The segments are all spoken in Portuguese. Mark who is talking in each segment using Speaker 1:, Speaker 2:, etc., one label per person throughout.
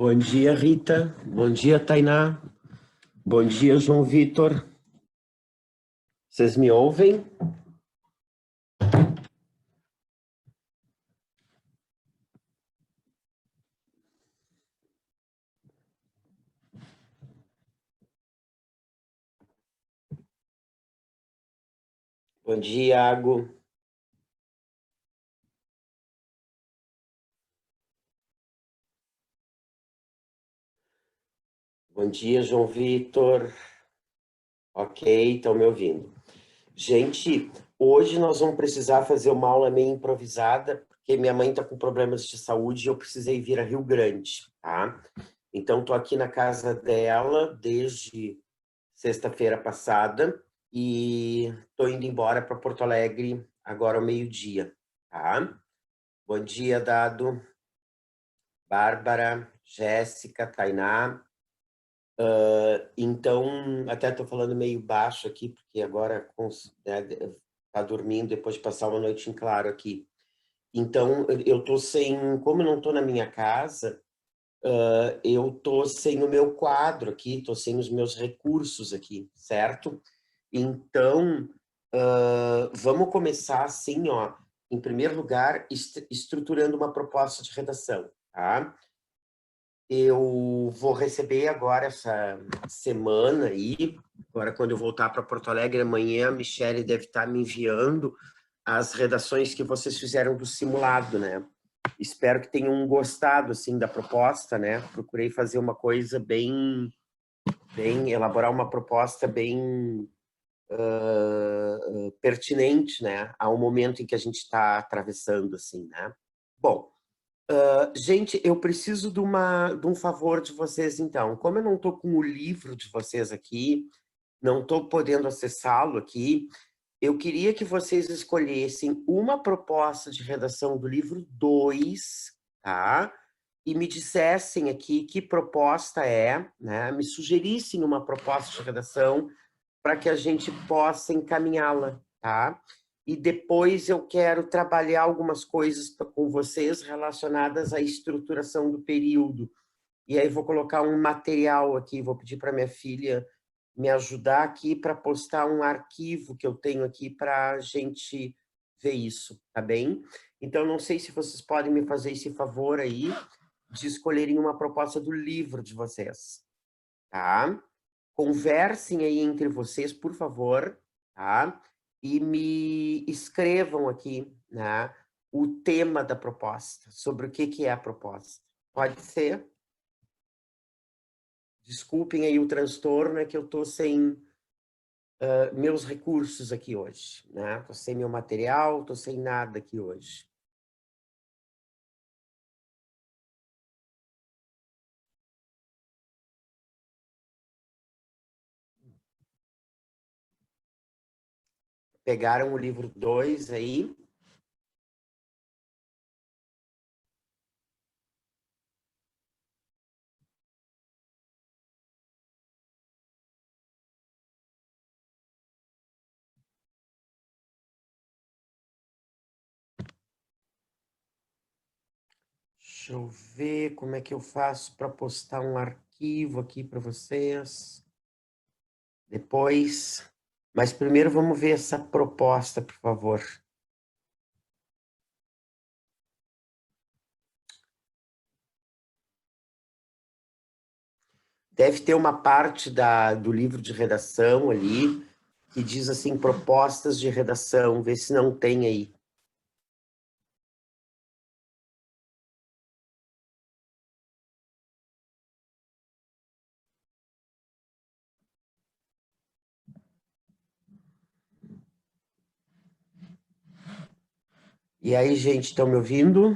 Speaker 1: Bom dia, Rita. Bom dia, Tainá. Bom dia, João Vitor. Vocês me ouvem? Bom dia, Iago. Bom dia, João Vitor. Ok, estão me ouvindo. Gente, hoje nós vamos precisar fazer uma aula meio improvisada, porque minha mãe está com problemas de saúde e eu precisei vir a Rio Grande, tá? Então, estou aqui na casa dela desde sexta-feira passada e estou indo embora para Porto Alegre agora ao meio-dia, tá? Bom dia, Dado, Bárbara, Jéssica, Tainá. Então, até estou falando meio baixo aqui, porque agora tá dormindo depois de passar uma noite em claro aqui. Então, eu tô sem, como eu não estou na minha casa, eu tô sem o meu quadro aqui, tô sem os meus recursos aqui, certo? Então, vamos começar assim, ó, em primeiro lugar, estruturando uma proposta de redação, tá? Eu vou receber agora essa semana aí, agora quando eu voltar para Porto Alegre amanhã, a Michelle deve estar me enviando as redações que vocês fizeram do simulado, né? Espero que tenham gostado, assim, da proposta, né? Procurei fazer uma coisa elaborar uma proposta bem pertinente, né? Ao momento em que a gente está atravessando, assim, né? Bom, gente, eu preciso de um favor de vocês, então. Como eu não estou com o livro de vocês aqui, não estou podendo acessá-lo aqui, eu queria que vocês escolhessem uma proposta de redação do livro 2, tá? E me dissessem aqui que proposta é, né? Me sugerissem uma proposta de redação para que a gente possa encaminhá-la, tá? E depois eu quero trabalhar algumas coisas com vocês relacionadas à estruturação do período. E aí vou colocar um material aqui, vou pedir para minha filha me ajudar aqui para postar um arquivo que eu tenho aqui para a gente ver isso, tá bem? Então, não sei se vocês podem me fazer esse favor aí de escolherem uma proposta do livro de vocês, tá? Conversem aí entre vocês, por favor, tá? E me escrevam aqui, né, o tema da proposta, sobre o que é a proposta. Pode ser? Desculpem aí o transtorno, é que eu estou sem meus recursos aqui hoje, né? Estou sem meu material, estou sem nada aqui hoje. Pegaram o livro 2 aí? Deixa eu ver como é que eu faço para postar um arquivo aqui para vocês. Depois. Mas primeiro vamos ver essa proposta, por favor. Deve ter uma parte do livro de redação ali que diz assim, propostas de redação. Vê se não tem aí. E aí, gente, estão me ouvindo?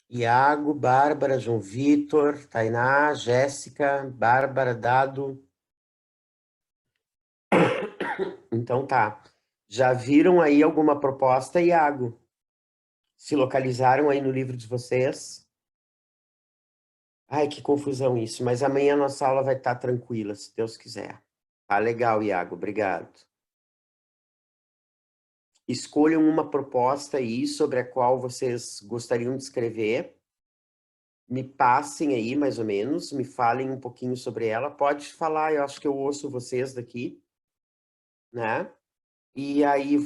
Speaker 1: Iago, Bárbara, João Vitor, Tainá, Jéssica, Bárbara, Dado. Então tá. Já viram aí alguma proposta, Iago? Se localizaram aí no livro de vocês? Ai, que confusão isso, mas amanhã a nossa aula vai estar tranquila, se Deus quiser. Tá legal, Iago, obrigado. Escolham uma proposta aí sobre a qual vocês gostariam de escrever. Me passem aí, mais ou menos, me falem um pouquinho sobre ela. Pode falar, eu acho que eu ouço vocês daqui, né? E aí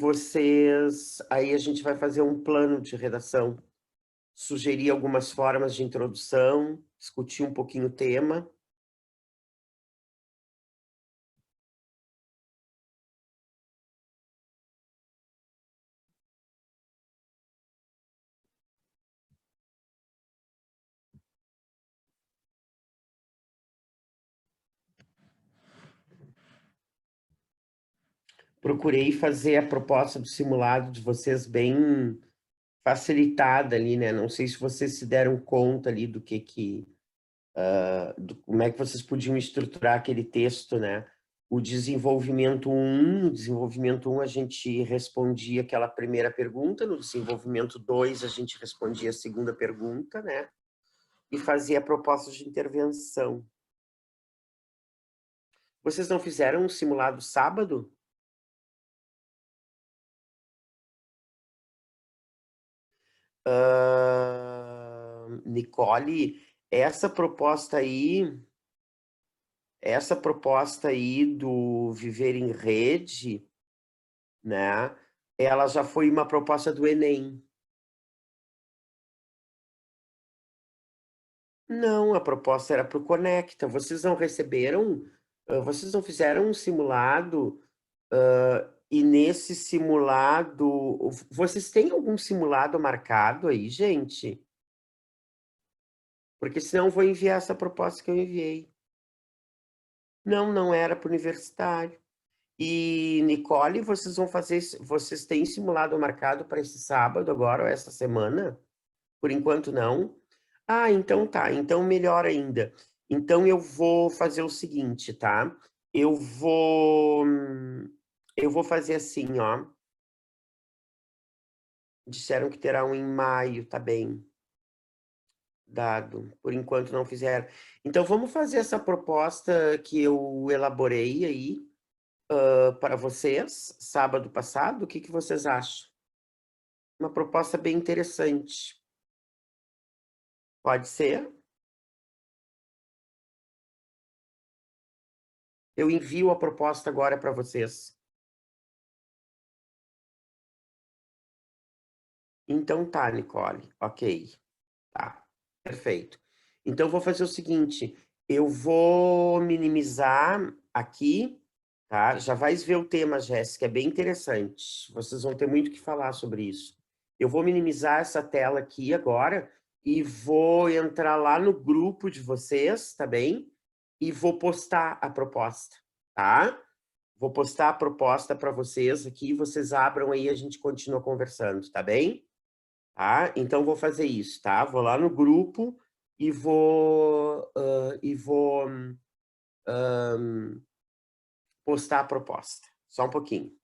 Speaker 1: a gente vai fazer um plano de redação, sugerir algumas formas de introdução, discutir um pouquinho o tema. Procurei fazer a proposta do simulado de vocês bem facilitada ali, né? Não sei se vocês se deram conta ali como é que vocês podiam estruturar aquele texto, né? No desenvolvimento um a gente respondia aquela primeira pergunta, no desenvolvimento 2 a gente respondia a segunda pergunta, né? E fazia a proposta de intervenção. Vocês não fizeram um simulado sábado? Nicole, essa proposta aí, essa proposta aí do Viver em Rede, né? Ela já foi uma proposta do Enem. Não, a proposta era para o Conecta. Vocês não receberam? Vocês não fizeram um simulado? E nesse simulado, vocês têm algum simulado marcado aí, gente? Porque senão eu vou enviar essa proposta que eu enviei. Não, não era para o universitário. E, Nicole, vocês têm simulado marcado para esse sábado agora, ou essa semana? Por enquanto, não. Ah, então tá. Então, melhor ainda. Então, eu vou fazer o seguinte, tá? Eu vou... Eu vou fazer assim, ó. Disseram que terá um em maio, tá bem. Dado. Por enquanto, não fizeram. Então, vamos fazer essa proposta que eu elaborei aí, para vocês, sábado passado. O que que vocês acham? Uma proposta bem interessante. Pode ser? Eu envio a proposta agora para vocês. Então tá, Nicole. Ok. Tá. Perfeito. Então vou fazer o seguinte, eu vou minimizar aqui, tá? Já vais ver o tema, Jéssica, é bem interessante. Vocês vão ter muito o que falar sobre isso. Eu vou minimizar essa tela aqui agora e vou entrar lá no grupo de vocês, tá bem? E vou postar a proposta, tá? Vou postar a proposta para vocês aqui, vocês abram aí e a gente continua conversando, tá bem? Tá? Então, vou fazer isso, tá? Vou lá no grupo e vou postar a proposta. Só um pouquinho.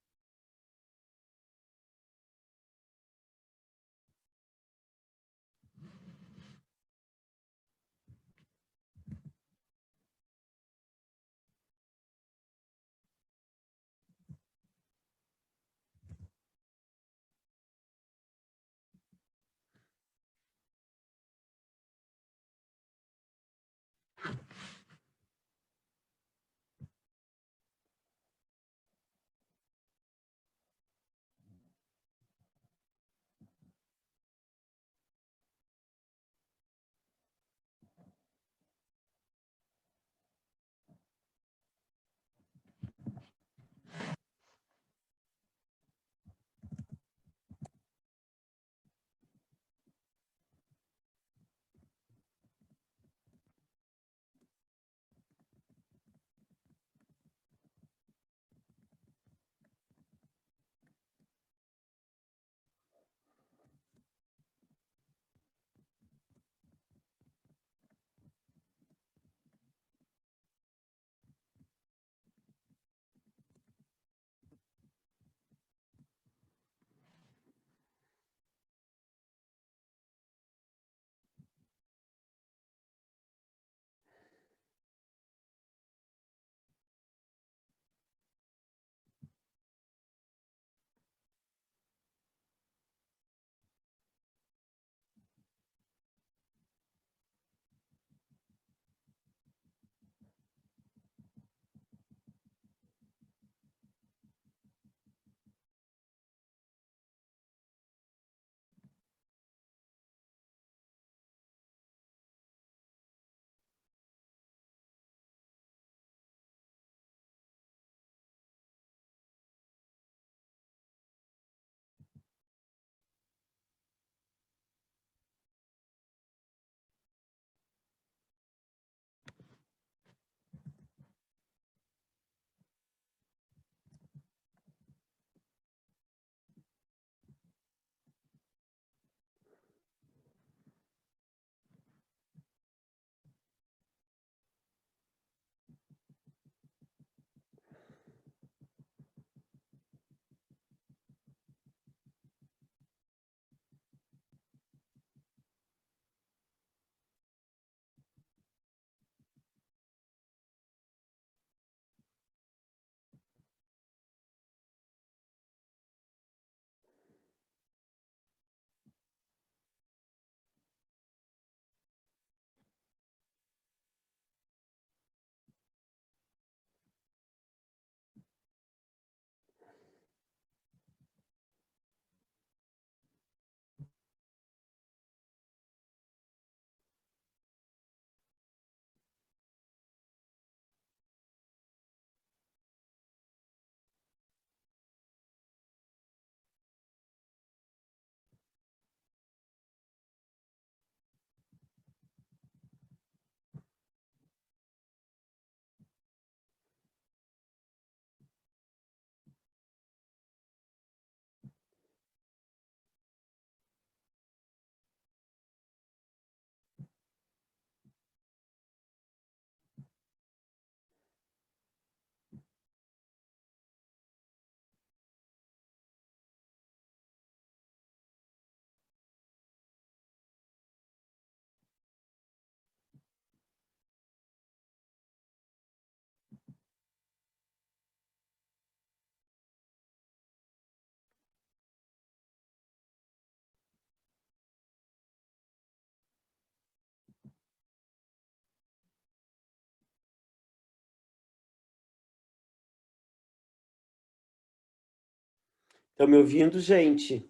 Speaker 1: Estão me ouvindo, gente?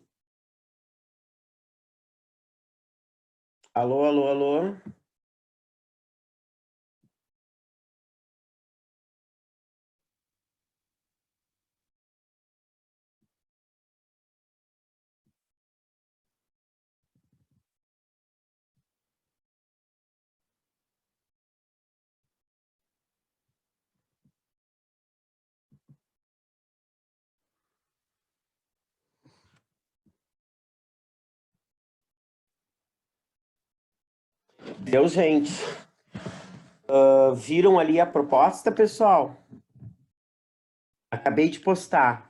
Speaker 1: Alô, alô, alô? Deu, gente. Viram ali a proposta, pessoal? Acabei de postar.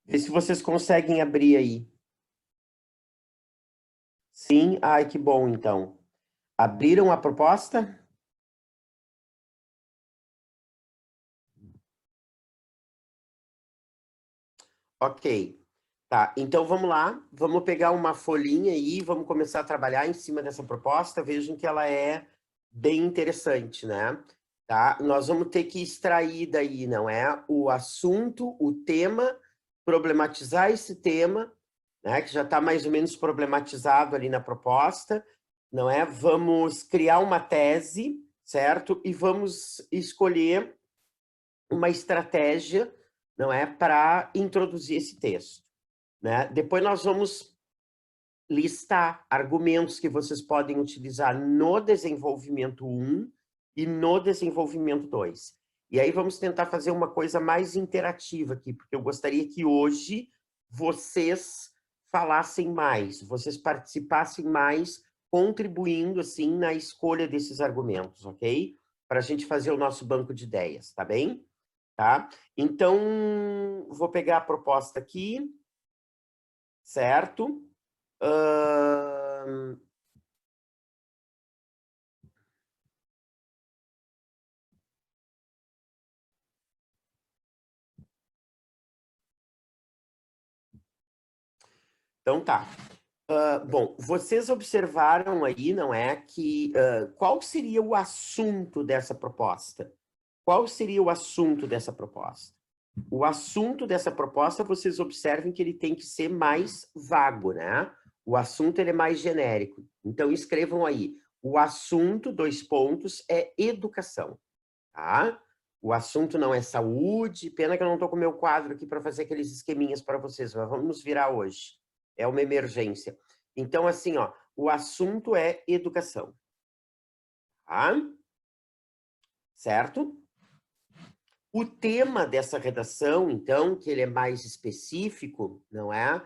Speaker 1: Vê se vocês conseguem abrir aí. Sim? Ai, que bom, então. Abriram a proposta? Ok. Tá, então vamos lá. Vamos pegar uma folhinha aí, vamos começar a trabalhar em cima dessa proposta. Vejam que ela é bem interessante, né? Tá? Nós vamos ter que extrair daí, não é? O assunto, o tema, problematizar esse tema, né? Que já está mais ou menos problematizado ali na proposta, não é? Vamos criar uma tese, certo? E vamos escolher uma estratégia, não é? Para introduzir esse texto, né? Depois nós vamos listar argumentos que vocês podem utilizar no desenvolvimento 1 e no desenvolvimento 2. E aí vamos tentar fazer uma coisa mais interativa aqui, porque eu gostaria que hoje vocês falassem mais, vocês participassem mais, contribuindo, assim, na escolha desses argumentos, ok? Para a gente fazer o nosso banco de ideias, tá bem? Tá? Então, vou pegar a proposta aqui, certo? Ahn, Então tá. Bom, vocês observaram aí, não é, que qual seria o assunto dessa proposta? Qual seria o assunto dessa proposta? O assunto dessa proposta, vocês observem que ele tem que ser mais vago, né? O assunto ele é mais genérico. Então escrevam aí, o assunto, dois pontos, é educação, tá? O assunto não é saúde, pena que eu não estou com o meu quadro aqui para fazer aqueles esqueminhas para vocês, mas vamos nos virar hoje. É uma emergência. Então, assim, ó, o assunto é educação, tá? Certo? O tema dessa redação, então, que ele é mais específico, não é?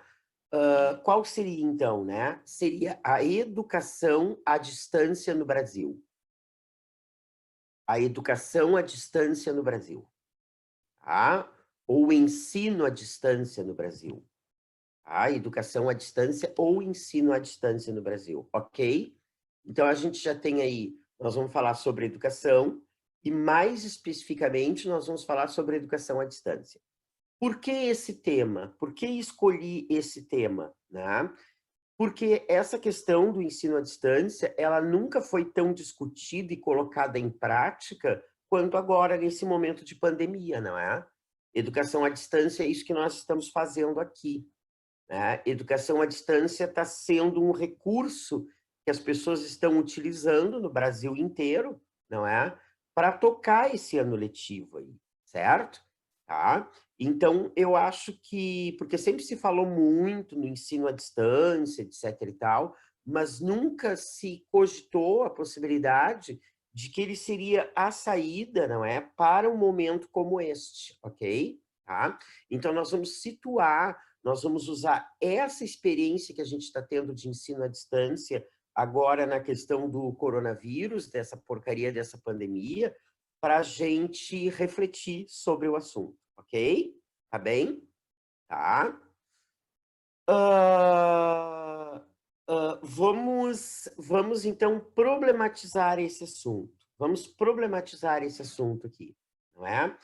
Speaker 1: Qual seria, então, né? Seria a educação à distância no Brasil. A educação à distância no Brasil. Tá? Ou o ensino à distância no Brasil. Tá? Educação à distância ou ensino à distância no Brasil. Ok? Então, a gente já tem aí, nós vamos falar sobre educação e, mais especificamente, nós vamos falar sobre educação à distância. Por que esse tema? Por que escolhi esse tema? Né? Porque essa questão do ensino à distância, ela nunca foi tão discutida e colocada em prática quanto agora, nesse momento de pandemia, não é? Educação à distância é isso que nós estamos fazendo aqui, né? Educação à distância está sendo um recurso que as pessoas estão utilizando no Brasil inteiro, não é? Para tocar esse ano letivo aí, certo? Tá? Então, eu acho que, porque sempre se falou muito no ensino à distância, etc e tal, mas nunca se cogitou a possibilidade de que ele seria a saída, não é? Para um momento como este, ok? Tá? Então, nós vamos situar, nós vamos usar essa experiência que a gente está tendo de ensino à distância agora na questão do coronavírus, dessa porcaria dessa pandemia, para a gente refletir sobre o assunto, ok? Tá bem? Tá? Vamos então problematizar esse assunto. Vamos problematizar esse assunto aqui, não é?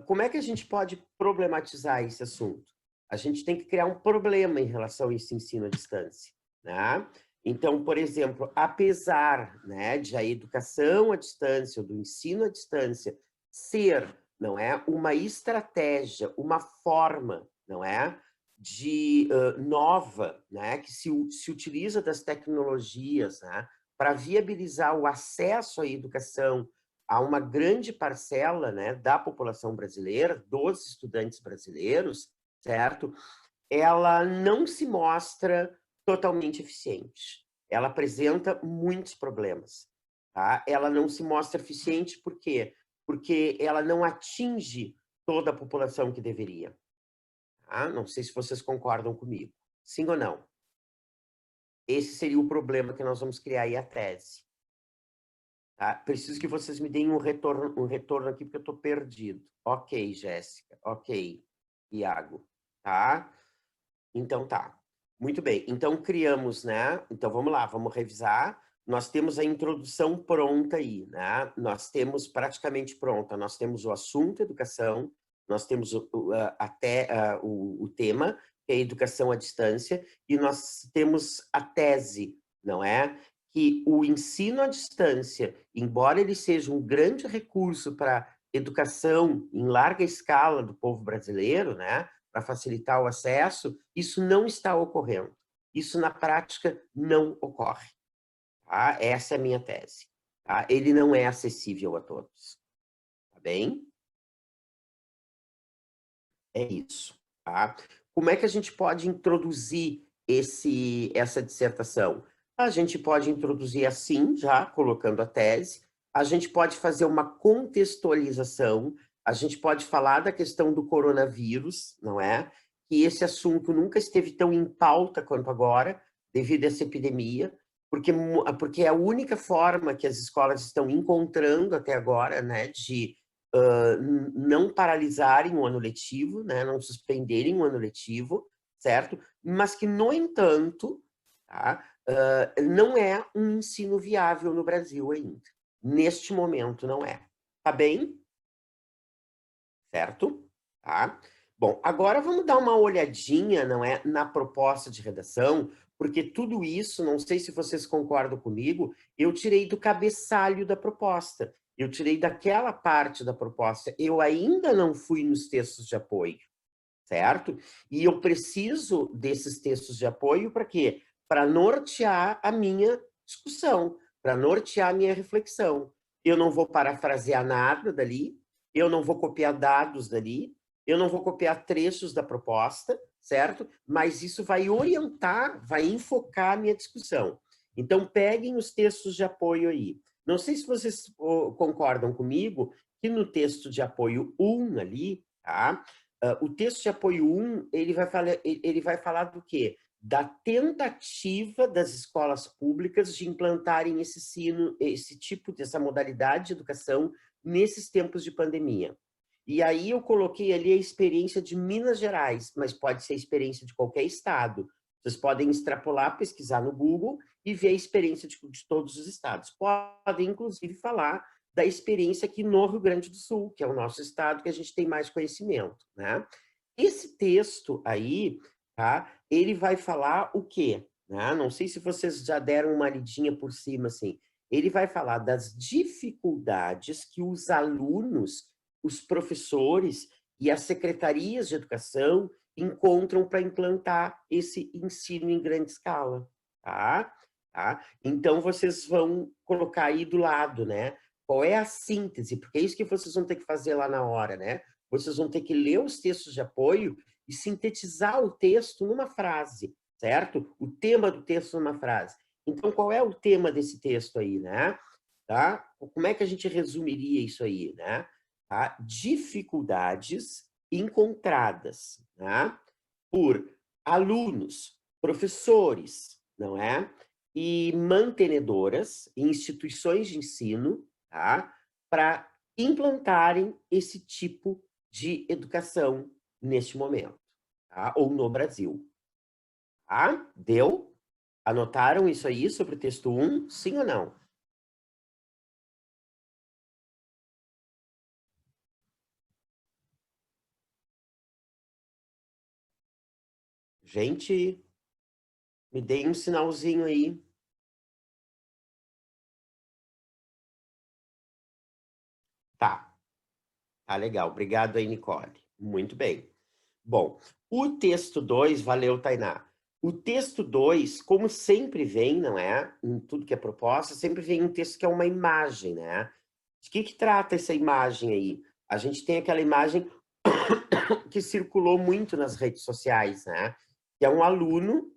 Speaker 1: Como é que a gente pode problematizar esse assunto? A gente tem que criar um problema em relação a esse ensino à distância, né? Então, por exemplo, apesar, né, de a educação à distância, ou do ensino à distância, ser, não é, uma estratégia, uma forma, não é, nova, né, que se utiliza das tecnologias, né, para viabilizar o acesso à educação a uma grande parcela, né, da população brasileira, dos estudantes brasileiros, certo? Ela não se mostra totalmente eficiente. Ela apresenta muitos problemas. Tá? Ela não se mostra eficiente por quê? Porque ela não atinge toda a população que deveria. Tá? Não sei se vocês concordam comigo. Sim ou não? Esse seria o problema que nós vamos criar aí a tese. Tá? Preciso que vocês me deem um retorno aqui, porque eu estou perdido. Ok, Jéssica. Ok, Iago. Tá? Então tá. Muito bem. Então criamos, né? Então vamos lá, vamos revisar. Nós temos a introdução pronta aí, né? Nós temos praticamente pronta. Nós temos o assunto educação, nós temos o tema, que é educação à distância, e nós temos a tese, não é? Que o ensino à distância, embora ele seja um grande recurso para educação em larga escala do povo brasileiro, né? Para facilitar o acesso, isso não está ocorrendo. Isso, na prática, não ocorre. Tá? Essa é a minha tese. Tá? Ele não é acessível a todos. Tá bem? É isso. Tá? Como é que a gente pode introduzir essa dissertação? A gente pode introduzir assim, já colocando a tese. A gente pode fazer uma contextualização. A gente pode falar da questão do coronavírus, não é? Que esse assunto nunca esteve tão em pauta quanto agora, devido a essa epidemia, porque é a única forma que as escolas estão encontrando até agora, né, de não paralisarem o ano letivo, né, não suspenderem o ano letivo, certo? Mas que, no entanto, tá, não é um ensino viável no Brasil ainda. Neste momento não é. Tá bem? Certo? Tá? Bom, agora vamos dar uma olhadinha, não é, na proposta de redação, porque tudo isso, não sei se vocês concordam comigo, eu tirei do cabeçalho da proposta. Eu tirei daquela parte da proposta. Eu ainda não fui nos textos de apoio, certo? E eu preciso desses textos de apoio para quê? Para nortear a minha discussão, para nortear a minha reflexão. Eu não vou parafrasear nada dali, eu não vou copiar dados dali, eu não vou copiar trechos da proposta, certo? Mas isso vai orientar, vai enfocar a minha discussão. Então, peguem os textos de apoio aí. Não sei se vocês concordam comigo que no texto de apoio 1 ali, tá? O texto de apoio 1, ele vai falar do quê? Da tentativa das escolas públicas de implantarem esse tipo dessa modalidade de educação nesses tempos de pandemia. E aí eu coloquei ali a experiência de Minas Gerais, mas pode ser a experiência de qualquer estado. Vocês podem extrapolar, pesquisar no Google e ver a experiência de todos os estados. Podem, inclusive, falar da experiência aqui no Rio Grande do Sul, que é o nosso estado que a gente tem mais conhecimento, né? Esse texto aí, tá? Ele vai falar o quê? Né? Não sei se vocês já deram uma lidinha por cima, assim. Ele vai falar das dificuldades que os alunos, os professores e as secretarias de educação encontram para implantar esse ensino em grande escala, tá? Tá? Então, vocês vão colocar aí do lado, né? Qual é a síntese? Porque é isso que vocês vão ter que fazer lá na hora, né? Vocês vão ter que ler os textos de apoio e sintetizar o texto numa frase, certo? O tema do texto numa frase. Então, qual é o tema desse texto aí, né? Tá? Como é que a gente resumiria isso aí, né? Tá? Dificuldades encontradas, né? Por alunos, professores, não é? E mantenedoras, instituições de ensino, tá? Para implantarem esse tipo de educação neste momento, tá? Ou no Brasil. Tá? Deu? Anotaram isso aí sobre o texto 1? Sim ou não? Gente, me deem um sinalzinho aí. Tá, tá legal. Obrigado aí, Nicole. Muito bem. Bom, o texto 2, valeu, Tainá. O texto 2, como sempre vem, não é? Em tudo que é proposta, sempre vem um texto que é uma imagem, né? De que trata essa imagem aí? A gente tem aquela imagem que circulou muito nas redes sociais, né? Que é um aluno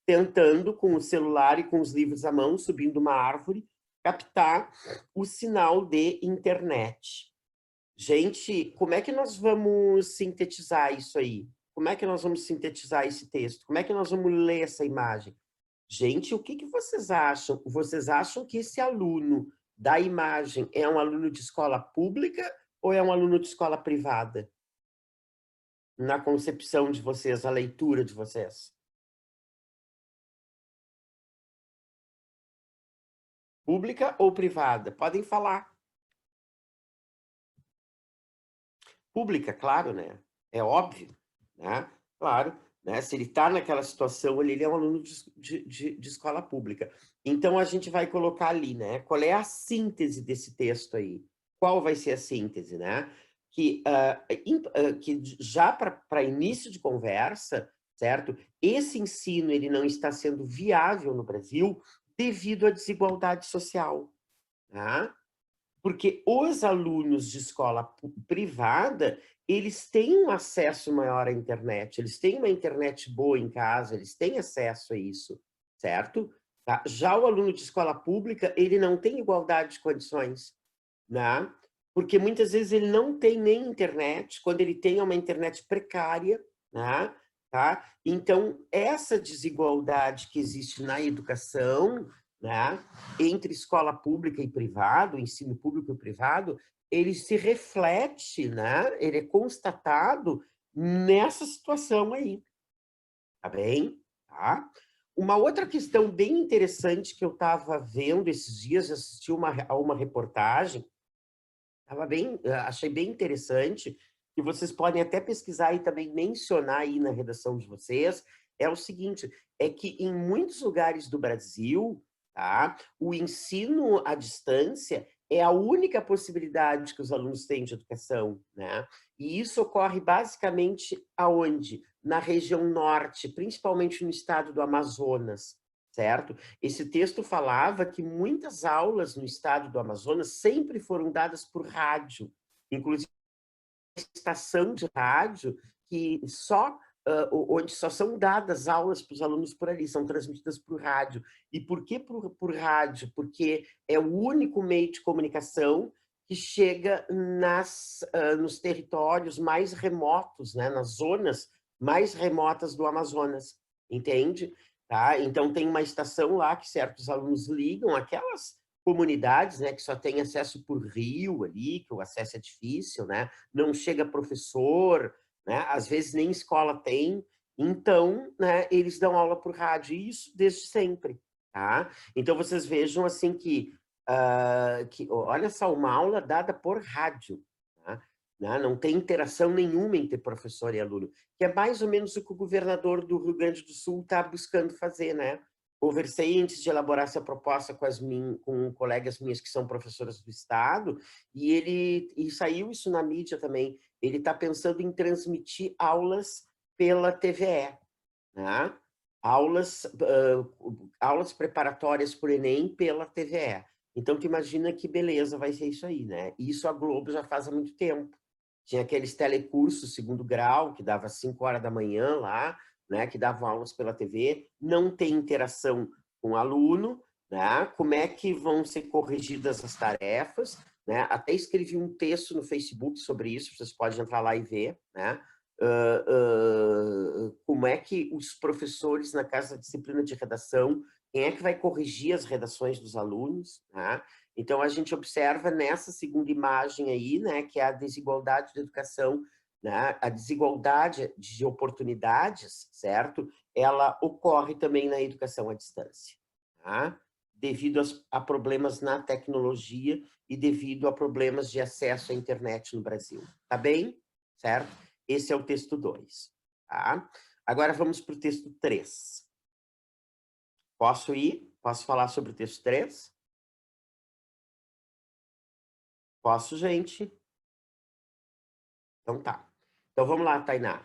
Speaker 1: tentando, com o celular e com os livros à mão, subindo uma árvore, captar o sinal de internet. Gente, como é que nós vamos sintetizar isso aí? Como é que nós vamos sintetizar esse texto? Como é que nós vamos ler essa imagem? Gente, o que que vocês acham? Vocês acham que esse aluno da imagem é um aluno de escola pública ou é um aluno de escola privada? Na concepção de vocês, a leitura de vocês. Pública ou privada? Podem falar. Pública, claro, né? É óbvio, né? Claro, né? Se ele está naquela situação, ele é um aluno de escola pública. Então, a gente vai colocar ali, né? Qual é a síntese desse texto aí? Qual vai ser a síntese, né? Que já para início de conversa, certo? Esse ensino, ele não está sendo viável no Brasil devido à desigualdade social, tá? Porque os alunos de escola privada, eles têm um acesso maior à internet, eles têm uma internet boa em casa, eles têm acesso a isso, certo? Tá? Já o aluno de escola pública, ele não tem igualdade de condições, né? Porque muitas vezes ele não tem nem internet, quando ele tem é uma internet precária, né? Tá? Então, essa desigualdade que existe na educação, né, entre escola pública e privado, ensino público e privado, ele se reflete, né, ele é constatado nessa situação aí, tá bem? Tá? Uma outra questão bem interessante que eu estava vendo esses dias, assisti a uma reportagem, achei bem interessante, e vocês podem até pesquisar e também mencionar aí na redação de vocês, é o seguinte, é que em muitos lugares do Brasil, tá, o ensino à distância é a única possibilidade que os alunos têm de educação, né? E isso ocorre basicamente aonde? Na região norte, principalmente no estado do Amazonas, certo? Esse texto falava que muitas aulas no estado do Amazonas sempre foram dadas por rádio, inclusive estação de rádio que onde só são dadas aulas para os alunos por ali, são transmitidas por rádio. E por que por rádio? Porque é o único meio de comunicação que chega nos territórios mais remotos, né? Nas zonas mais remotas do Amazonas, entende? Tá? Então, tem uma estação lá que certos alunos ligam, aquelas comunidades, né, que só tem acesso por rio ali, que o acesso é difícil, né? Não chega professor, né? Às vezes nem escola tem. Então, né, eles dão aula por rádio, e isso desde sempre, tá? Então, vocês vejam, assim, olha só, uma aula dada por rádio, tá? Né? Não tem interação nenhuma entre professor e aluno, que é mais ou menos o que o governador do Rio Grande do Sul está buscando fazer, né? Conversei antes de elaborar essa proposta com colegas minhas que são professoras do Estado, e saiu isso na mídia também. Ele está pensando em transmitir aulas pela TVE, né? Aulas preparatórias para o Enem pela TVE. Então, tu imagina que beleza vai ser isso aí, né? Isso a Globo já faz há muito tempo. Tinha aqueles telecursos segundo grau, que dava 5 horas da manhã lá, né? Que davam aulas pela TV. Não tem interação com o aluno, né? Como é que vão ser corrigidas as tarefas, né? Até escrevi um texto no Facebook sobre isso, vocês podem entrar lá e ver, né? Como é que os professores, na casa da disciplina de redação, quem é que vai corrigir as redações dos alunos, né? Então, a gente observa nessa segunda imagem aí, né, que é a desigualdade de educação, né, a desigualdade de oportunidades, certo? Ela ocorre também na educação à distância, tá? Devido a problemas na tecnologia e devido a problemas de acesso à internet no Brasil. Tá bem? Certo? Esse é o texto 2. Tá? Agora vamos para o texto 3. Posso ir? Posso falar sobre o texto 3? Posso, gente? Então tá. Então, vamos lá, Tainá.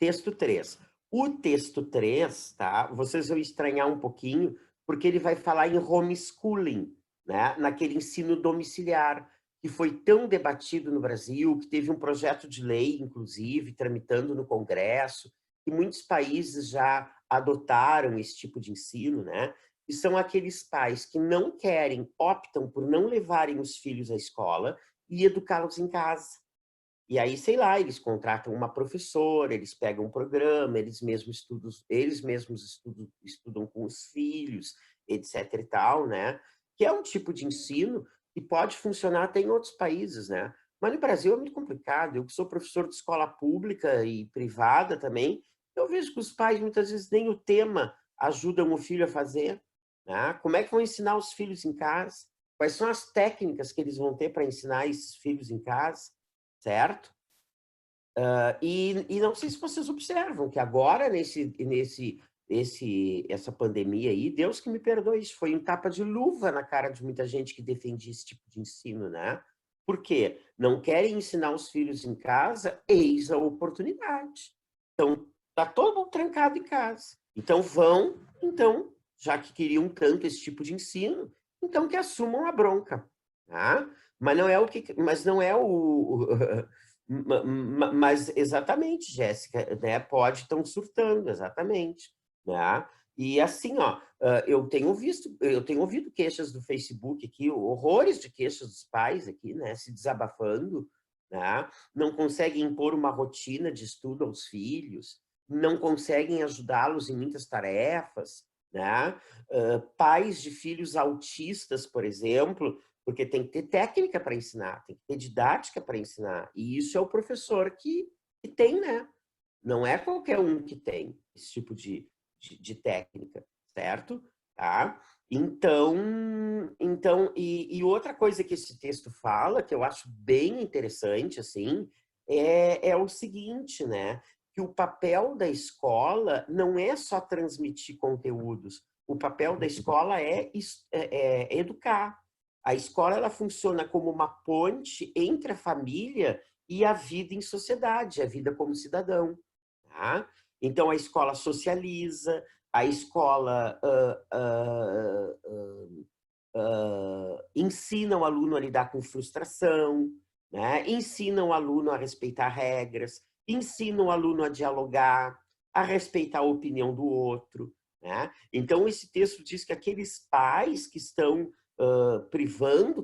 Speaker 1: Texto 3. O texto 3, tá? Vocês vão estranhar um pouquinho, porque ele vai falar em homeschooling, né? Naquele ensino domiciliar, que foi tão debatido no Brasil, que teve um projeto de lei, inclusive, tramitando no Congresso, e muitos países já adotaram esse tipo de ensino, né? E são aqueles pais que não querem, optam por não levarem os filhos à escola e educá-los em casa. E aí, sei lá, eles contratam uma professora, eles pegam um programa, eles mesmos estudam com os filhos, etc e tal, né? Que é um tipo de ensino que pode funcionar até em outros países, né? Mas no Brasil é muito complicado. Eu que sou professor de escola pública e privada também, eu vejo que os pais muitas vezes nem o tema ajudam o filho a fazer, né? Como é que vão ensinar os filhos em casa? Quais são as técnicas que eles vão ter para ensinar esses filhos em casa? Certo? E não sei se vocês observam que agora, essa pandemia aí, Deus que me perdoe, isso foi um tapa de luva na cara de muita gente que defendia esse tipo de ensino, né? Por quê? Não querem ensinar os filhos em casa, eis a oportunidade. Então, tá todo mundo trancado em casa. Então, já que queriam tanto esse tipo de ensino, então que assumam a bronca, tá? Mas não é mas exatamente, Jéssica, né? Pode estão surtando, exatamente, né? E assim, ó, eu tenho ouvido queixas do Facebook aqui, horrores de queixas dos pais aqui, né? Se desabafando, né? Não conseguem impor uma rotina de estudo aos filhos, não conseguem ajudá-los em muitas tarefas, né? Pais de filhos autistas, por exemplo, porque tem que ter técnica para ensinar, tem que ter didática para ensinar. E isso é o professor que tem, né? Não é qualquer um que tem esse tipo de técnica, certo? Tá? E outra coisa que esse texto fala, que eu acho bem interessante, assim, é o seguinte, né? Que o papel da escola não é só transmitir conteúdos, o papel da escola é educar. A escola ela funciona como uma ponte entre a família e a vida em sociedade, a vida como cidadão. Tá? Então, a escola socializa, a escola ensina o aluno a lidar com frustração, né? Ensina o aluno a respeitar regras, ensina o aluno a dialogar, a respeitar a opinião do outro. Né? Então, esse texto diz que aqueles pais que estão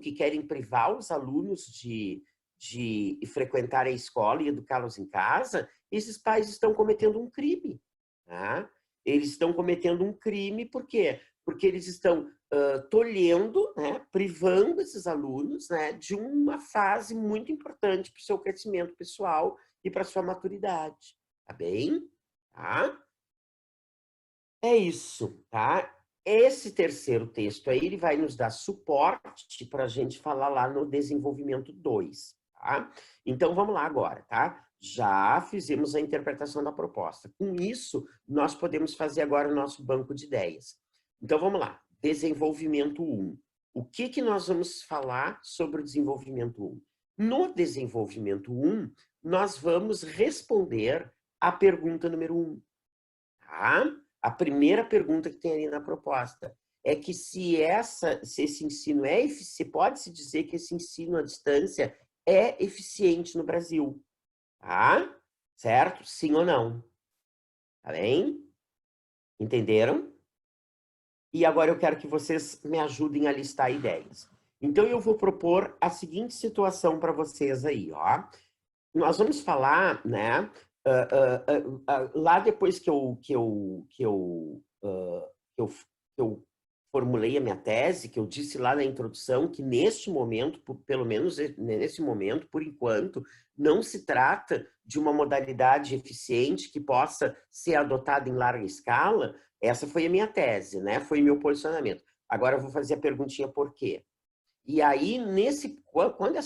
Speaker 1: que querem privar os alunos de frequentar a escola e educá-los em casa, esses pais estão cometendo um crime. Tá? Eles estão cometendo um crime por quê? Porque eles estão tolhendo, né, privando esses alunos, né, de uma fase muito importante para o seu crescimento pessoal e para a sua maturidade. Tá bem? Tá? É isso, tá? Esse terceiro texto aí, ele vai nos dar suporte para a gente falar lá no desenvolvimento 2, tá? Então, vamos lá agora, tá? Já fizemos a interpretação da proposta. Com isso, nós podemos fazer agora o nosso banco de ideias. Então, vamos lá. Desenvolvimento 1. O que nós vamos falar sobre o desenvolvimento 1? No desenvolvimento 1, nós vamos responder a pergunta número 1, tá? A primeira pergunta que tem ali na proposta é que se esse ensino se pode-se dizer que esse ensino à distância é eficiente no Brasil, tá? Certo? Sim ou não? Tá bem? Entenderam? E agora eu quero que vocês me ajudem a listar ideias. Então eu vou propor a seguinte situação para vocês aí, ó. Nós vamos falar, né? Lá depois que eu formulei a minha tese, que eu disse lá na introdução que neste momento, pelo menos nesse momento, por enquanto, não se trata de uma modalidade eficiente que possa ser adotada em larga escala. Essa foi a minha tese, né? Foi meu posicionamento. Agora eu vou fazer a perguntinha por quê? E aí, quando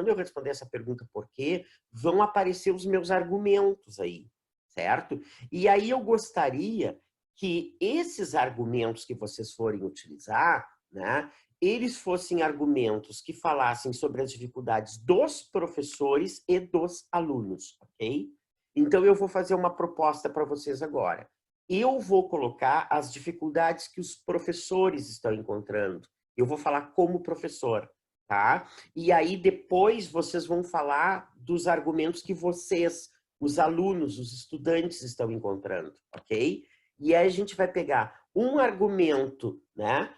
Speaker 1: eu responder essa pergunta por quê, vão aparecer os meus argumentos aí, certo? E aí eu gostaria que esses argumentos que vocês forem utilizar, né, eles fossem argumentos que falassem sobre as dificuldades dos professores e dos alunos, ok? Então, eu vou fazer uma proposta para vocês agora. Eu vou colocar as dificuldades que os professores estão encontrando. Eu vou falar como professor, tá? E aí, depois, vocês vão falar dos argumentos que vocês, os alunos, os estudantes estão encontrando, ok? E aí a gente vai pegar um argumento, né,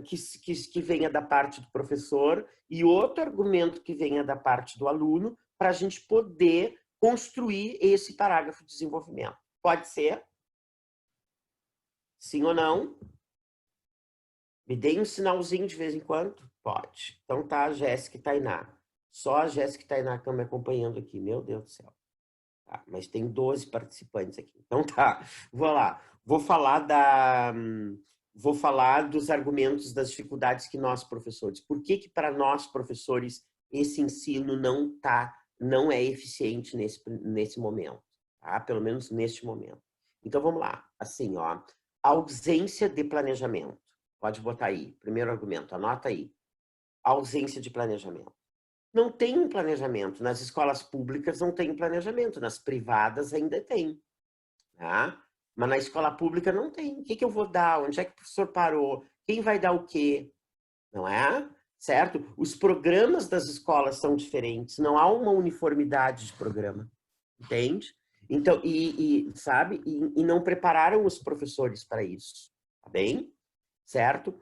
Speaker 1: que venha da parte do professor e outro argumento que venha da parte do aluno para a gente poder construir esse parágrafo de desenvolvimento. Pode ser? Sim ou não? Me deem um sinalzinho de vez em quando? Pode. Então tá, a Jéssica e Tainá. Só a Jéssica e Tainá que estão me acompanhando aqui. Meu Deus do céu. Tá, mas tem 12 participantes aqui. Então tá, vou lá. Vou falar dos argumentos das dificuldades que nós, professores. Por que que para nós, professores, esse ensino não é eficiente nesse momento? Tá? Pelo menos neste momento. Então vamos lá. Assim, ó, ausência de planejamento. Pode botar aí. Primeiro argumento, anota aí. Ausência de planejamento. Não tem um planejamento. Nas escolas públicas não tem planejamento. Nas privadas ainda tem. Tá? Mas na escola pública não tem. O que que eu vou dar? Onde é que o professor parou? Quem vai dar o quê? Não é? Certo? Os programas das escolas são diferentes. Não há uma uniformidade de programa. Entende? Então, sabe? E não prepararam os professores para isso. Tá bem? Certo?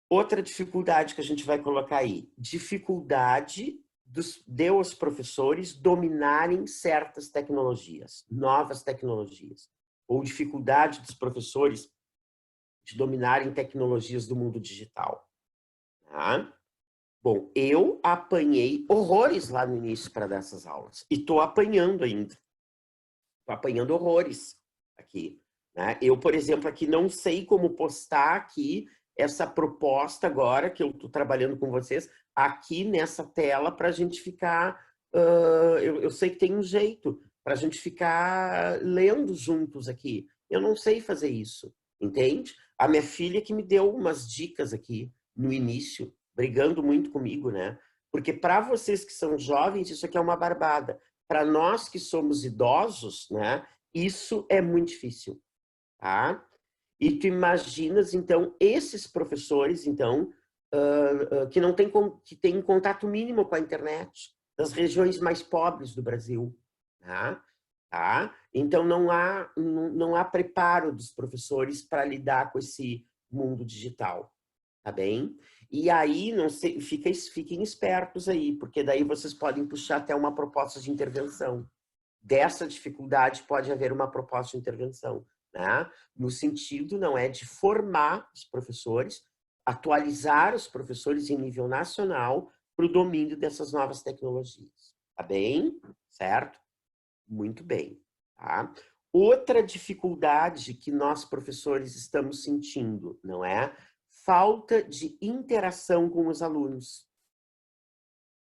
Speaker 1: Outra dificuldade que a gente vai colocar aí, dificuldade de os professores dominarem certas tecnologias, novas tecnologias, ou dificuldade dos professores de dominarem tecnologias do mundo digital. Tá? Bom, eu apanhei horrores lá no início para dar essas aulas, e estou apanhando ainda. Estou apanhando horrores aqui. Né? Eu, por exemplo, aqui não sei como postar aqui essa proposta agora que eu estou trabalhando com vocês aqui nessa tela para a gente ficar... eu sei que tem um jeito para a gente ficar lendo juntos aqui. Eu não sei fazer isso, entende? A minha filha que me deu umas dicas aqui no início, brigando muito comigo, né? Porque para vocês que são jovens, isso aqui é uma barbada. Para nós que somos idosos, né? Isso é muito difícil, tá? E tu imaginas, então, esses professores, então, que não tem, que têm contato mínimo com a internet, das regiões mais pobres do Brasil, tá? Então, não há preparo dos professores para lidar com esse mundo digital, tá bem? E aí, não sei, fiquem espertos aí, porque daí vocês podem puxar até uma proposta de intervenção. Dessa dificuldade pode haver uma proposta de intervenção. Né? No sentido, não é de formar os professores, atualizar os professores em nível nacional para o domínio dessas novas tecnologias. Tá bem? Certo? Muito bem. Tá? Outra dificuldade que nós, professores, estamos sentindo, não é? Falta de interação com os alunos.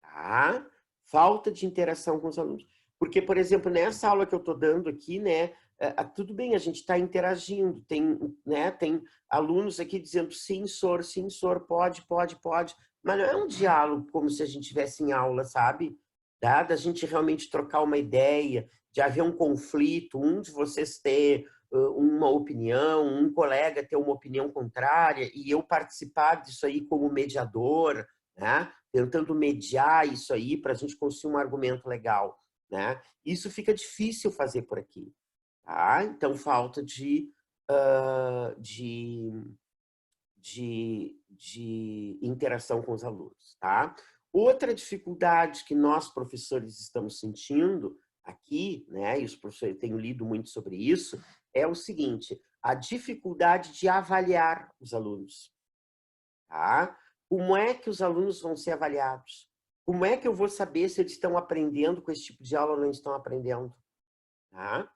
Speaker 1: Tá? Falta de interação com os alunos. Porque, por exemplo, nessa aula que eu estou dando aqui, né, tudo bem, a gente está interagindo, tem alunos aqui dizendo sim, senhor, pode, mas não é um diálogo como se a gente estivesse em aula, sabe? Da gente realmente trocar uma ideia, de haver um conflito, um de vocês ter uma opinião, um colega ter uma opinião contrária, e eu participar disso aí como mediador, né? Tentando mediar isso aí para a gente construir um argumento legal. Né? Isso fica difícil fazer por aqui. Tá? Então, falta de interação com os alunos. Tá? Outra dificuldade que nós, professores, estamos sentindo aqui, né, e os professores têm lido muito sobre isso, é o seguinte, a dificuldade de avaliar os alunos. Tá? Como é que os alunos vão ser avaliados? Como é que eu vou saber se eles estão aprendendo com esse tipo de aula ou não estão aprendendo? Tá?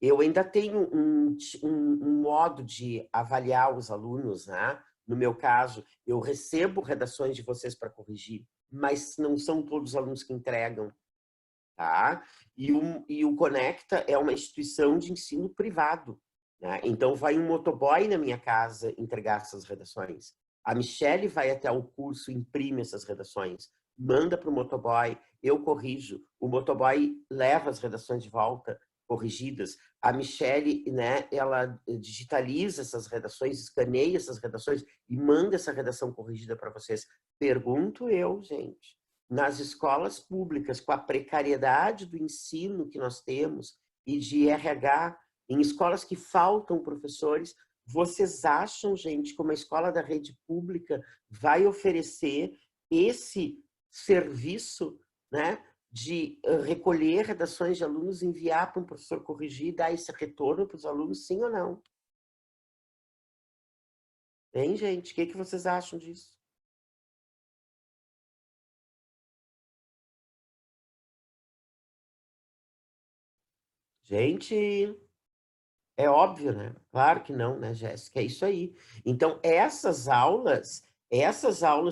Speaker 1: Eu ainda tenho um modo de avaliar os alunos, né? No meu caso, eu recebo redações de vocês para corrigir, mas não são todos os alunos que entregam. Tá? E o Conecta é uma instituição de ensino privado. Né? Então, vai um motoboy na minha casa entregar essas redações. A Michele vai até o curso, imprime essas redações, manda para o motoboy, eu corrijo, o motoboy leva as redações de volta, corrigidas. A Michele, né, ela digitaliza essas redações, escaneia essas redações e manda essa redação corrigida para vocês. Pergunto eu, gente, nas escolas públicas, com a precariedade do ensino que nós temos e de RH, em escolas que faltam professores, vocês acham, gente, que uma escola da rede pública vai oferecer esse serviço, né, de recolher redações de alunos, enviar para um professor corrigir e dar esse retorno para os alunos, sim ou não? Hein, gente? O que vocês acham disso? Gente, é óbvio, né? Claro que não, né, Jéssica? É isso aí. Então, essas aulas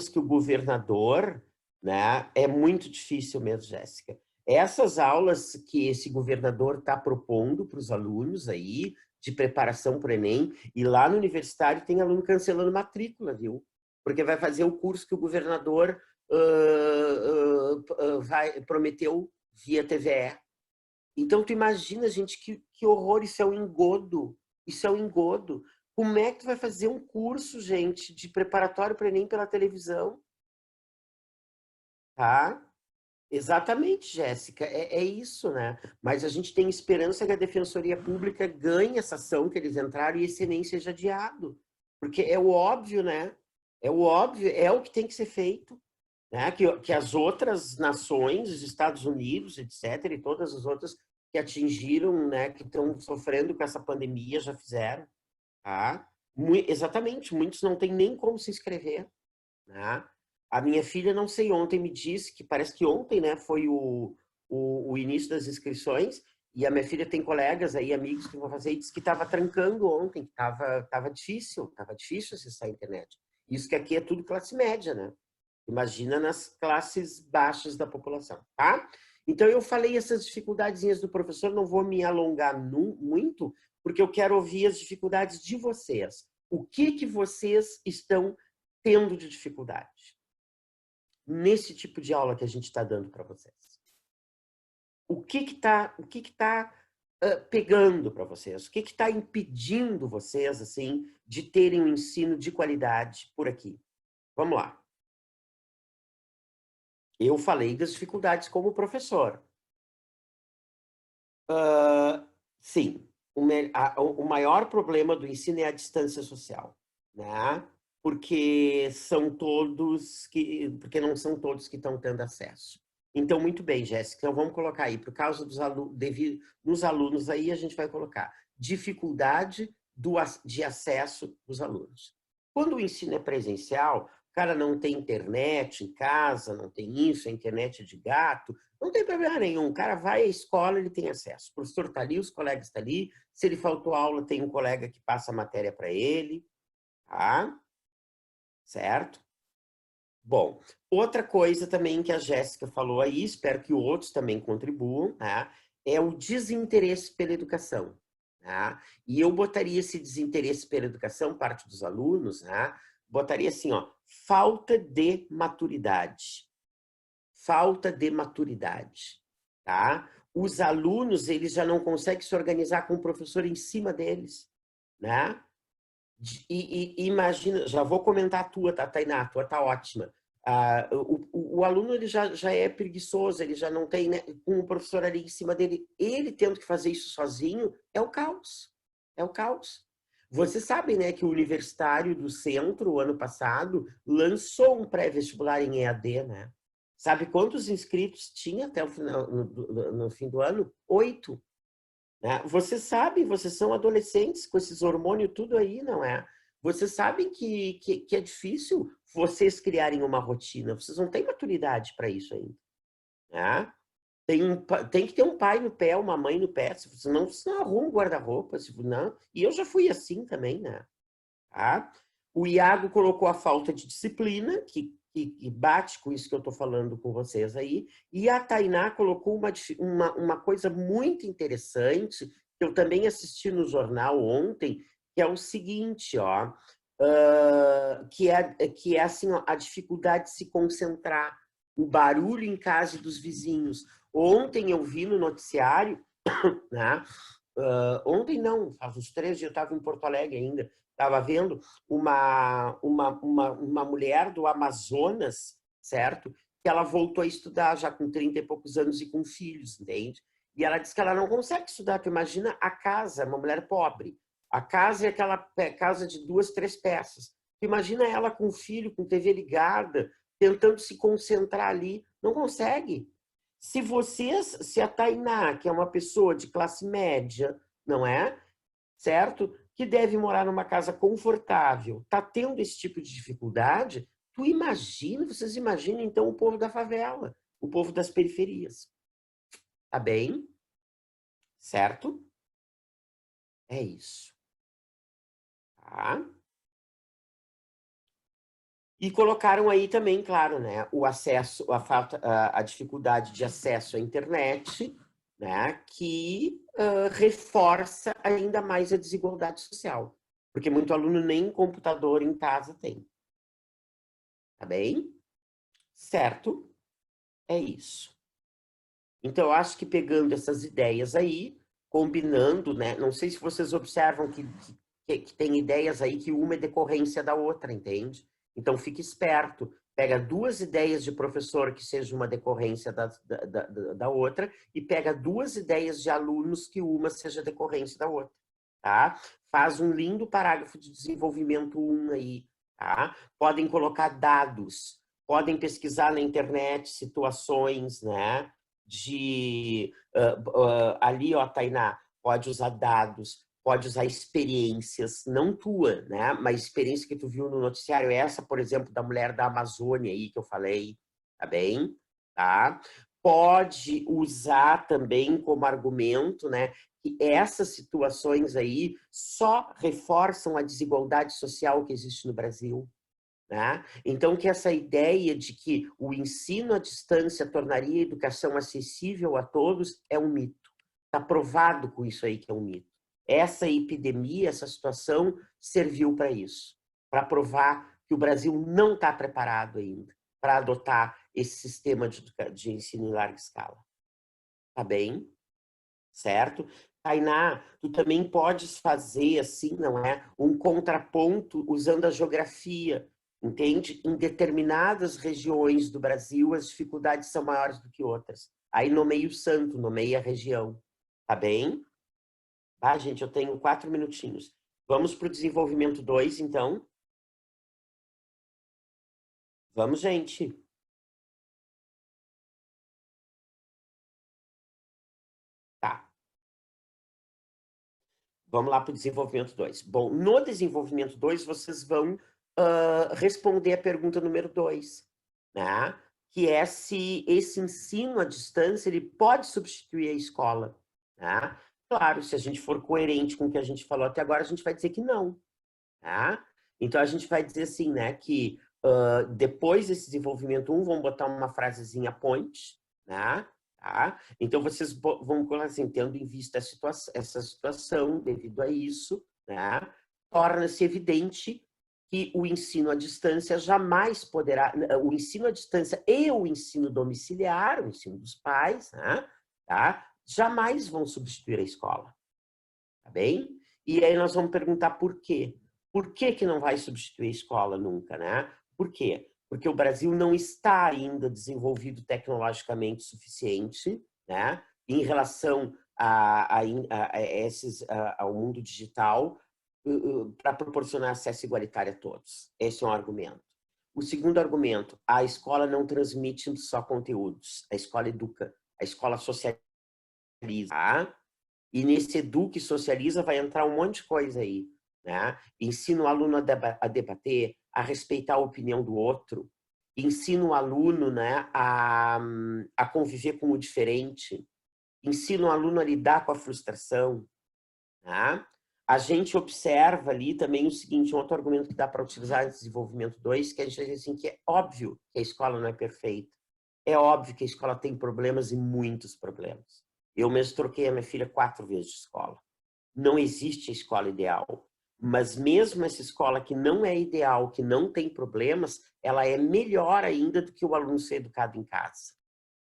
Speaker 1: que o governador, né? É muito difícil mesmo, Jéssica. Essas aulas que esse governador está propondo para os alunos aí, de preparação para o Enem, e lá no universitário tem aluno cancelando matrícula, viu? Porque vai fazer o curso que o governador prometeu via TVE. Então, tu imagina, gente, que horror, isso é um engodo. Isso é um engodo. Como é que tu vai fazer um curso, gente, de preparatório para o Enem pela televisão? Tá? Exatamente, Jéssica, é isso, né? Mas a gente tem esperança que a Defensoria Pública ganhe essa ação que eles entraram e esse Enem seja adiado. Porque é o óbvio, né? É o óbvio, é o que tem que ser feito. Né? Que as outras nações, os Estados Unidos, etc., e todas as outras que atingiram, né, que estão sofrendo com essa pandemia, já fizeram. Tá? Exatamente, muitos não têm nem como se inscrever. Né? A minha filha, não sei, ontem me disse que parece que ontem, né, foi o início das inscrições, e a minha filha tem colegas aí, amigos que vão fazer, e disse que estava trancando ontem, que estava difícil acessar a internet. Isso que aqui é tudo classe média, né? Imagina nas classes baixas da população, tá? Então, eu falei essas dificuldadezinhas do professor, não vou me alongar muito, porque eu quero ouvir as dificuldades de vocês. O que vocês estão tendo de dificuldade nesse tipo de aula que a gente está dando para vocês? O que tá pegando para vocês? O que está impedindo vocês, assim, de terem um ensino de qualidade por aqui? Vamos lá. Eu falei das dificuldades como professor. Sim, o maior problema do ensino é a distância social, né? Porque não são todos que estão tendo acesso. Então, muito bem, Jéssica, então vamos colocar aí, por causa dos alunos, devido nos alunos aí, a gente vai colocar dificuldade de acesso dos alunos. Quando o ensino é presencial, o cara não tem internet em casa, não tem isso, a internet é de gato, não tem problema nenhum. O cara vai à escola, ele tem acesso. O professor está ali, os colegas estão ali. Se ele faltou aula, tem um colega que passa a matéria para ele. Tá? Certo? Bom, outra coisa também que a Jéssica falou aí, espero que outros também contribuam, tá? É o desinteresse pela educação. Tá? E eu botaria esse desinteresse pela educação, parte dos alunos, tá? Botaria assim, ó, falta de maturidade. Falta de maturidade, tá? Os alunos, eles já não conseguem se organizar com o professor em cima deles, né? E imagina, já vou comentar a tua, tá, Tainá? A tua tá ótima. O aluno, ele já é preguiçoso, ele já não tem, né, com o professor ali em cima dele, ele tendo que fazer isso sozinho, é o caos. É o caos. Vocês sabem, né, que o Universitário do Centro, o ano passado, lançou um pré-vestibular em EAD, né? Sabe quantos inscritos tinha até o final, no fim do ano? 8. Né? Vocês sabem, vocês são adolescentes com esses hormônios tudo aí, não é? Vocês sabem que é difícil vocês criarem uma rotina. Vocês não têm maturidade para isso ainda. Né? Tem que ter um pai no pé, uma mãe no pé, senão você não arruma um guarda-roupa. Não. E eu já fui assim também, né? Tá? O Iago colocou a falta de disciplina, que bate com isso que eu estou falando com vocês aí, e a Tainá colocou uma coisa muito interessante, que eu também assisti no jornal ontem, que é o seguinte, ó, que é assim, ó, a dificuldade de se concentrar, o barulho em casa dos vizinhos. Ontem eu vi no noticiário, né? Ontem não, faz uns 3 dias, eu estava em Porto Alegre ainda, estava vendo uma mulher do Amazonas, certo? Que ela voltou a estudar já com 30 e poucos anos e com filhos, entende? E ela disse que ela não consegue estudar. Tu imagina a casa, uma mulher pobre. A casa é aquela casa de 2, 3 peças. Tu imagina ela com o filho, com TV ligada, tentando se concentrar ali. Não consegue. Se a Tainá, que é uma pessoa de classe média, não é? Certo? Que deve morar numa casa confortável, está tendo esse tipo de dificuldade, vocês imaginam então o povo da favela, o povo das periferias. Tá bem? Certo? É isso. Tá? E colocaram aí também, claro, né, o acesso, a dificuldade de acesso à internet, né, que reforça ainda mais a desigualdade social, porque muito aluno nem computador em casa tem. Tá bem? Certo? É isso. Então, eu acho que pegando essas ideias aí, combinando, né, não sei se vocês observam que tem ideias aí que uma é decorrência da outra, entende? Então, fique esperto. Pega 2 ideias de professor que seja uma decorrência da outra e pega 2 ideias de alunos que uma seja decorrência da outra, tá? Faz um lindo parágrafo de desenvolvimento 1 aí, tá? Podem colocar dados, podem pesquisar na internet situações, né? Ali, ó, Tainá, pode usar dados, pode usar experiências, não tua, né? Mas experiência que tu viu no noticiário, essa, por exemplo, da mulher da Amazônia aí que eu falei, tá bem? Tá? Pode usar também como argumento, né? Que essas situações aí só reforçam a desigualdade social que existe no Brasil. Né? Então, que essa ideia de que o ensino à distância tornaria a educação acessível a todos é um mito. Está provado com isso aí que é um mito. Essa epidemia, essa situação serviu para isso, para provar que o Brasil não está preparado ainda para adotar esse sistema de ensino em larga escala. Tá bem? Certo? Tainá, tu também podes fazer, assim, não é? Um contraponto usando a geografia, entende? Em determinadas regiões do Brasil, as dificuldades são maiores do que outras. Aí nomeia o santo, nomeia a região. Tá bem? Tá, gente? Eu tenho 4 minutinhos. Vamos para o desenvolvimento 2, então? Vamos, gente. Tá. Vamos lá para o desenvolvimento 2. Bom, no desenvolvimento 2, vocês vão responder a pergunta número 2, né? Que é se esse ensino à distância ele pode substituir a escola. Né? Claro, se a gente for coerente com o que a gente falou até agora, a gente vai dizer que não. Tá? Então, a gente vai dizer assim, né, que depois desse desenvolvimento 1, vamos botar uma frasezinha point, né? Tá? Então, vocês vão colocar assim, tendo em vista essa situação, devido a isso, né? Torna-se evidente que o ensino à distância jamais poderá, o ensino à distância e o ensino domiciliar, o ensino dos pais, né? Tá? Jamais vão substituir a escola, tá bem? E aí nós vamos perguntar por quê. Por que que não vai substituir a escola nunca, né? Por quê? Porque o Brasil não está ainda desenvolvido tecnologicamente suficiente, né? Em relação ao mundo digital, para proporcionar acesso igualitário a todos. Esse é um argumento. O segundo argumento, a escola não transmite só conteúdos, a escola educa, a escola socializa. Tá? E nesse educa e socializa vai entrar um monte de coisa aí, né? Ensina o aluno a debater, a respeitar a opinião do outro, ensina o aluno, né, a conviver com o diferente, ensina o aluno a lidar com a frustração, né? A gente observa ali também o seguinte, um outro argumento que dá para utilizar no desenvolvimento 2, que a gente diz assim, que é óbvio que a escola não é perfeita, é óbvio que a escola tem problemas e muitos problemas. Eu mesmo troquei a minha filha 4 vezes de escola. Não existe a escola ideal, Mas mesmo essa escola que não é ideal, que não tem problemas, ela é melhor ainda do que o aluno ser educado em casa.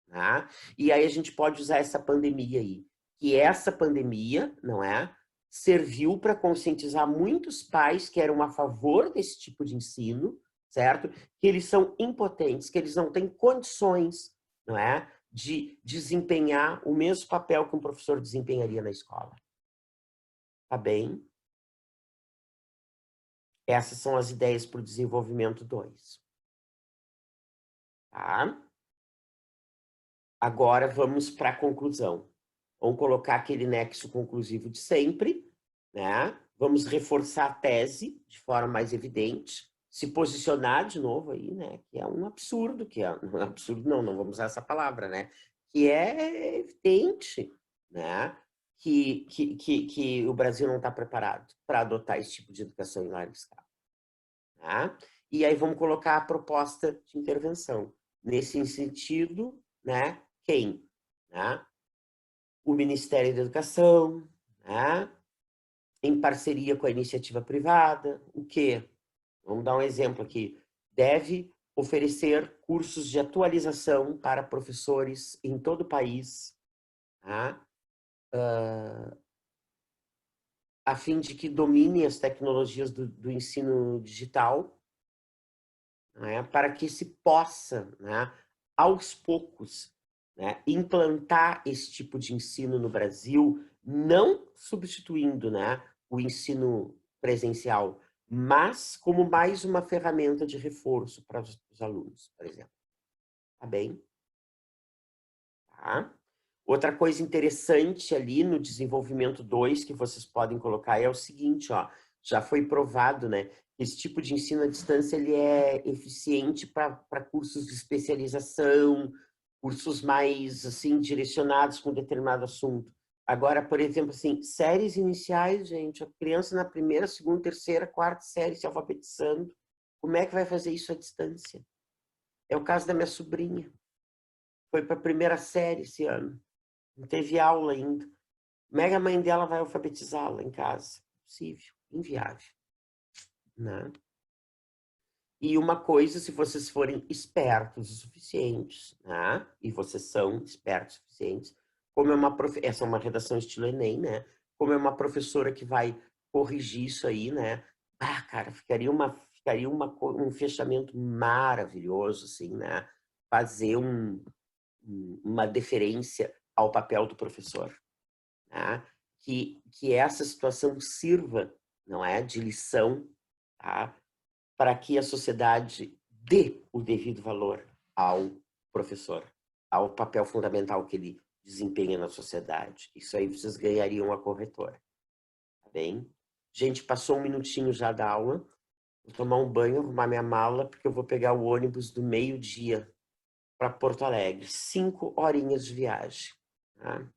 Speaker 1: Tá? E aí a gente pode usar essa pandemia aí. Que essa pandemia, não é? Serviu para conscientizar muitos pais que eram a favor desse tipo de ensino, certo? Que eles são impotentes, que eles não têm condições, não é? De desempenhar o mesmo papel que um professor desempenharia na escola. Tá bem? Essas são as ideias para o desenvolvimento 2. Tá? Agora vamos para a conclusão. Vamos colocar aquele nexo conclusivo de sempre, né? Vamos reforçar a tese de forma mais evidente, se posicionar de novo aí, né? Que é um absurdo, que é um absurdo, não vamos usar essa palavra, né? Que é evidente, né? Que o Brasil não está preparado para adotar esse tipo de educação em larga escala. Tá? E aí vamos colocar a proposta de intervenção. Nesse sentido, né? Quem? Né? O Ministério da Educação, né? Em parceria com a iniciativa privada, o quê? Vamos dar um exemplo aqui. Deve oferecer cursos de atualização para professores em todo o país, tá? A fim de que dominem as tecnologias do ensino digital, né? Para que se possa, né, aos poucos, né, implantar esse tipo de ensino no Brasil, não substituindo, né, o ensino presencial, mas como mais uma ferramenta de reforço para os alunos, por exemplo. Tá bem? Tá? Outra coisa interessante ali no desenvolvimento 2 que vocês podem colocar é o seguinte, ó, já foi provado, né? Esse tipo de ensino à distância ele é eficiente para cursos de especialização, cursos mais assim direcionados com determinado assunto. Agora, por exemplo, assim, séries iniciais, gente, a criança na primeira, segunda, terceira, quarta série se alfabetizando, como é que vai fazer isso à distância? É o caso da minha sobrinha. Foi para a primeira série esse ano. Não teve aula ainda. Como é que a mãe dela vai alfabetizá-la em casa? Impossível, inviável. Né? E uma coisa, se vocês forem espertos o suficientes, né? E vocês são espertos o suficientes, como é essa é uma redação estilo Enem, né? Como é uma professora que vai corrigir isso aí, né? Ah, cara, ficaria um fechamento maravilhoso, assim, né? Fazer uma deferência ao papel do professor. Tá? Que essa situação sirva, não é, de lição, tá? Para que a sociedade dê o devido valor ao professor, ao papel fundamental que ele desempenha na sociedade. Isso aí vocês ganhariam a corretora. Tá bem? Gente, passou um minutinho já da aula. Vou tomar um banho, arrumar minha mala, porque eu vou pegar o ônibus do meio-dia para Porto Alegre. 5 horinhas de viagem. Tá?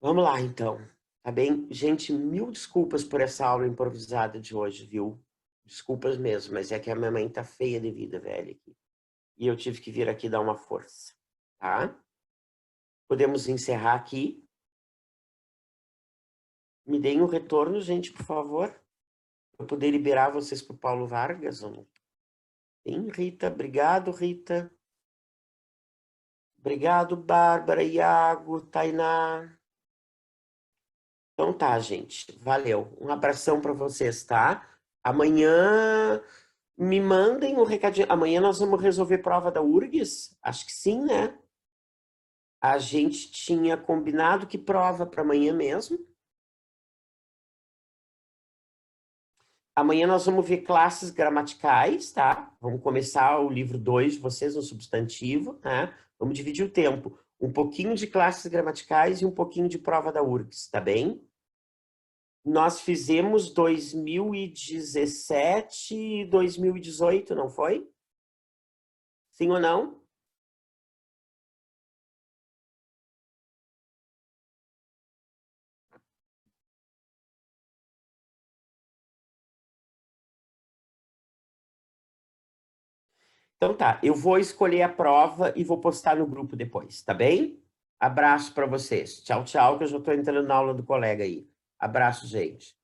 Speaker 1: Vamos lá, então. Tá bem? Gente, mil desculpas por essa aula improvisada de hoje, viu? Desculpas mesmo, mas é que a minha mãe tá feia de vida, velha, aqui. E eu tive que vir aqui dar uma força, tá? Podemos encerrar aqui. Me deem um retorno, gente, por favor. Para poder liberar vocês para o Paulo Vargas. Sim, Rita. Obrigado, Rita. Obrigado, Bárbara, Iago, Tainá. Então tá, gente. Valeu. Um abração para vocês, tá? Amanhã me mandem um recadinho. Amanhã nós vamos resolver prova da URGS? Acho que sim, né? A gente tinha combinado que prova para amanhã mesmo. Amanhã nós vamos ver classes gramaticais, tá? Vamos começar o livro 2 de vocês no substantivo, né? Vamos dividir o tempo. Um pouquinho de classes gramaticais e um pouquinho de prova da URGS, tá bem? Nós fizemos 2017 e 2018, não foi? Sim ou não? Então tá, eu vou escolher a prova e vou postar no grupo depois, tá bem? Abraço para vocês. Tchau, tchau, que eu já estou entrando na aula do colega aí. Abraço, gente.